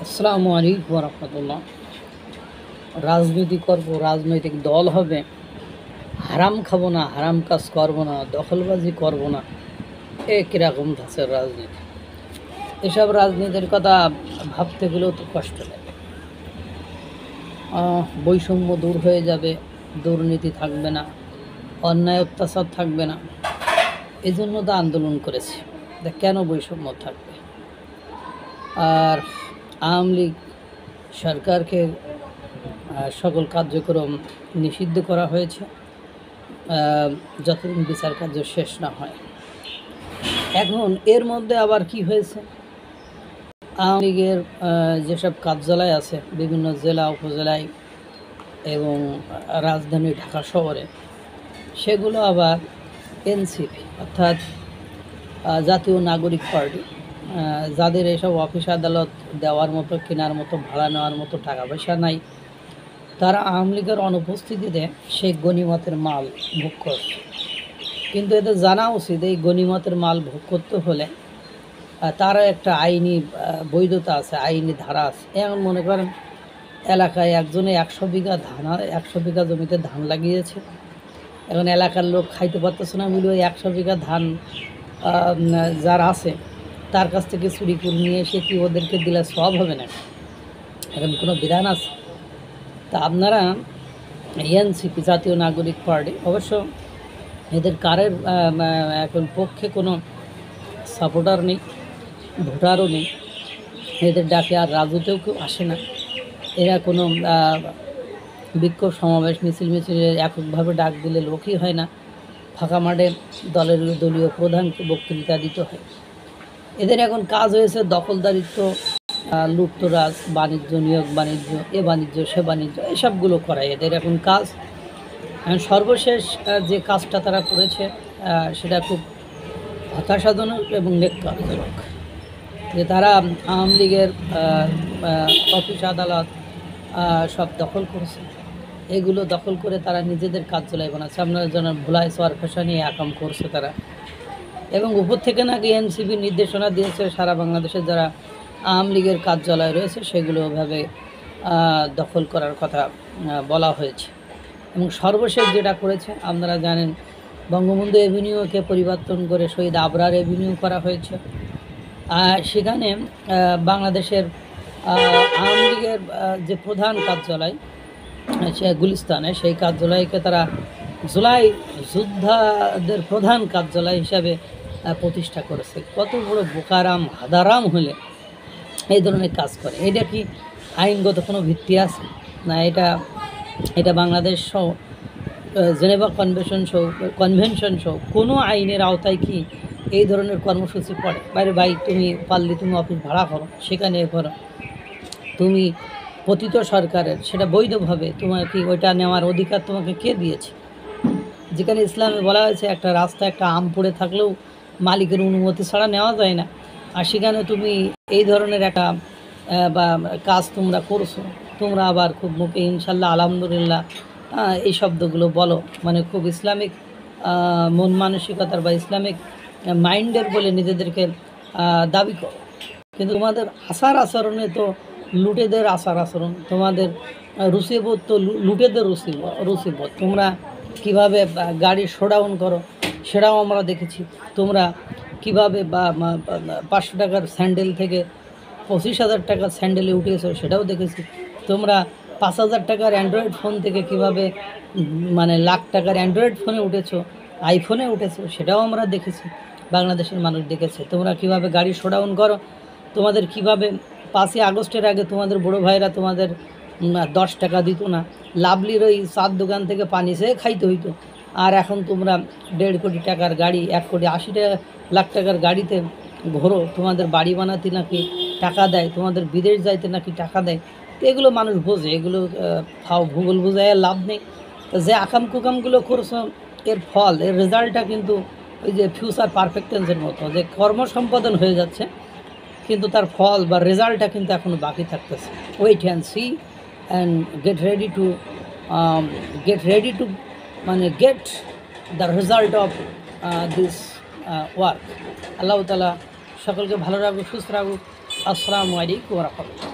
আসসালামু আলাইকুম রহমতুল্লাহ। রাজনীতি করব, রাজনৈতিক দল হবে, হারাম খাবো না, হারাম কাজ করব না, দখলবাজি করব না, এ কীরকম ধাঁচের রাজনীতি? এসব রাজনীতির কথা ভাবতে গেলেও তো কষ্ট লাগে। বৈষম্য দূর হয়ে যাবে, দুর্নীতি থাকবে না, অন্যায় অত্যাচার থাকবে না, এজন্য তো আন্দোলন করেছি। কেন বৈষম্য থাকবে? আর আওয়ামী লীগ সরকারকে সকল কার্যক্রম নিষিদ্ধ করা হয়েছে যতদিন বিচার কার্য শেষ না হয়। এখন এর মধ্যে আবার কি হয়েছে, আওয়ামী লীগের যেসব কার্যালয় আছে বিভিন্ন জেলা উপজেলায় এবং রাজধানী ঢাকা শহরে, সেগুলো আবার এনসিপি অর্থাৎ জাতীয় নাগরিক পার্টি, যাদের এসব অফিস আদালত দেওয়ার মতো, কেনার মতো, ভাড়া নেওয়ার মতো টাকা পয়সা নাই, তারা আওয়ামী লীগের অনুপস্থিতিতে সেই গণিমতের মাল ভোগ করছে। কিন্তু এদের জানা উচিত এই গণিমতের মাল ভোগ করতে হলে তারও একটা আইনি বৈধতা আছে, আইনি ধারা আছে। এমন মনে করেন এলাকায় একজনে 100 বিঘা ধান, 100 বিঘা জমিতে ধান লাগিয়েছে। এখন এলাকার লোক খাইতে পারতেছে না বলে ওই 100 বিঘা ধান যার আছে তার কাছ থেকে চুরি করে নিয়ে এসে কি ওদেরকে দিলে সব হবে না? এখন কোনো বিধান আছে? তা আপনারা এনসিপি জাতীয় নাগরিক পার্টি, অবশ্য এদের কারের এখন পক্ষে কোনো সাপোর্টার নেই, ভোটারও নেই, এদের ডাকে আর রাজুতেও কেউ আসে না। এরা কোনো বিক্ষোভ সমাবেশ মিছিলে এককভাবে ডাক দিলে লোকই হয় না, ফাঁকা মাঠে দলীয় প্রধানকে বক্তৃতা দিতে হয়। এদের এখন কাজ হয়েছে দখলদারিত্ব, লুটতরাজ, বাণিজ্য, নিয়োগ বাণিজ্য, এ বাণিজ্য সে বাণিজ্য, এসবগুলো করায় এদের এখন কাজ। সর্বশেষ যে কাজটা তারা করেছে সেটা খুব হতাশাজনক এবং নেককারজনক, যে তারা আওয়ামী লীগের অফিস আদালত সব দখল করেছে। এগুলো দখল করে তারা নিজেদের কার্যালয় বানাচ্ছে। আপনারা জানেন ভোলাই সোয়ার ফেসা নিয়ে আকাম করছে তারা, এবং উপর থেকে নাকি এনসিপি নির্দেশনা দিয়েছে সারা বাংলাদেশের যারা আওয়ামী লীগের কার্যালয় রয়েছে সেগুলো ওভাবে দখল করার কথা বলা হয়েছে। এবং সর্বশেষ যেটা করেছে আপনারা জানেন, বঙ্গবন্ধু এভিনিউকে পরিবর্তন করে শহীদ আবরার এভিনিউ করা হয়েছে। সেখানে বাংলাদেশের আওয়ামী লীগের যে প্রধান কার্যালয় সে গুলিস্তানে, সেই কার্যালয়কে তারা জুলাই যোদ্ধাদের প্রধান কার্যালয় হিসাবে প্রতিষ্ঠা করেছে। কত বড় বোকারাম হাদারাম হলে এই ধরনের কাজ করে? এটা কি আইনগত কোনো ভিত্তি আছে না? এটা বাংলাদেশ সহ জেনেভা কনভেনশন সহ কোনো আইনের আওতায় কি এই ধরনের কর্মসূচি পড়ে? বাইরে ভাই, তুমি পারলে তুমি অফিস ভাড়া করো, সেখানে করো, তুমি পতিত সরকারের, সেটা বৈধভাবে তোমার কি ওইটা নেওয়ার অধিকার তোমাকে কে দিয়েছে? যেখানে ইসলামে বলা হয়েছে একটা রাস্তা একটা আম পড়ে থাকলেও মালিকের অনুমতি ছাড়া নেওয়া যায় না, আর সেখানে তুমি এই ধরনের একটা বা কাজ তোমরা করছো। তোমরা আবার খুব মুখে ইনশাল্লাহ আলহামদুলিল্লাহ এই শব্দগুলো বলো, মানে খুব ইসলামিক মন মানসিকতার বা ইসলামিক মাইন্ডের বলে নিজেদেরকে দাবি করো। কিন্তু তোমাদের আচার আচরণে তো লুটেদের আচার আচরণ, তোমাদের রুচিবোধ তো লুটেদের রুচিবোধ। তোমরা কিভাবে গাড়ি শোডাউন করো সেটাও আমরা দেখেছি। তোমরা কিভাবে 500 টাকার স্যান্ডেল থেকে 25,000 টাকার স্যান্ডেলে উঠেছো সেটাও দেখেছি। তোমরা 5,000 টাকার অ্যান্ড্রয়েড ফোন থেকে কিভাবে মানে লাখ টাকার অ্যান্ড্রয়েড ফোনে উঠেছো, আইফোনে উঠেছো, সেটাও আমরা দেখেছি, বাংলাদেশের মানুষ দেখেছে। তোমরা কিভাবে গাড়ি শোডাউন করো, তোমাদের কিভাবে 5ই আগস্টের আগে তোমাদের বড় ভাইরা তোমাদের 10 টাকা দিত না, লাভলির ওই চার দোকান থেকে পানি চেয়ে খাইতে হইতো। আর এখন তোমরা 1.5 কোটি টাকার গাড়ি, 1,80 লাখ টাকার গাড়িতে ঘোরো, তোমাদের বাড়ি বানাতে নাকি টাকা দেয়, তোমাদের বিদেশ যাইতে নাকি টাকা দেয়। তো এগুলো মানুষ বোঝে, এগুলো ভূগোল বোঝায় লাভ নেই। তো যে আকাম কুকামগুলো করছো এর ফল, এর রেজাল্টটা কিন্তু ওই যে ফিউচার পারফেক্ট টেন্সের মতো, যে কর্ম সম্পাদন হয়ে যাচ্ছে কিন্তু তার ফল বা রেজাল্টটা কিন্তু এখনও বাকি থাকতেছে। Wait and see and get ready to মানে get the result of this work. আল্লাহ তাআলা সকলকে ভালো রাখুক, সুস্থ রাখুক। আসসালামু আলাইকুম ওয়া রাহমাতুল্লাহ।